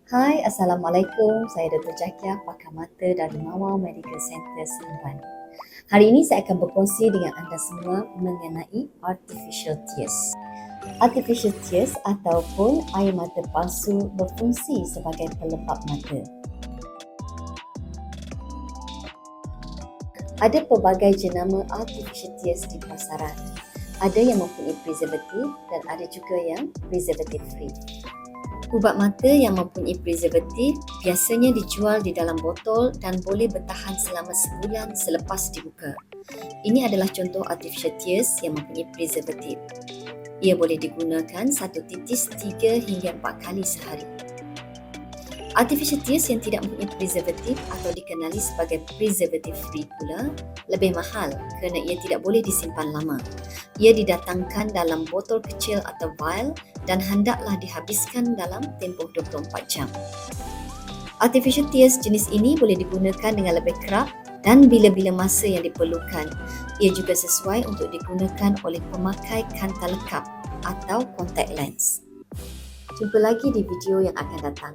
Hai, Assalamualaikum. Saya Dr. Jakia, pakar mata dari Mawar Medical Center Seremban. Hari ini saya akan berkongsi dengan anda semua mengenai artificial tears. Artificial tears ataupun air mata palsu berfungsi sebagai pelembab mata. Ada pelbagai jenama artificial tears di pasaran. Ada yang mempunyai preservatif dan ada juga yang preservative free. Ubat mata yang mempunyai preservatif biasanya dijual di dalam botol dan boleh bertahan selama sebulan selepas dibuka. Ini adalah contoh artificial tears yang mempunyai preservatif. Ia boleh digunakan 1 titis 3 hingga 4 kali sehari. Artificial tears yang tidak mempunyai preservatif atau dikenali sebagai preservative free pula lebih mahal kerana ia tidak boleh disimpan lama. Ia didatangkan dalam botol kecil atau vial dan hendaklah dihabiskan dalam tempoh 24 jam. Artificial tears jenis ini boleh digunakan dengan lebih kerap dan bila-bila masa yang diperlukan. Ia juga sesuai untuk digunakan oleh pemakai kanta lekap atau contact lens. Jumpa lagi di video yang akan datang.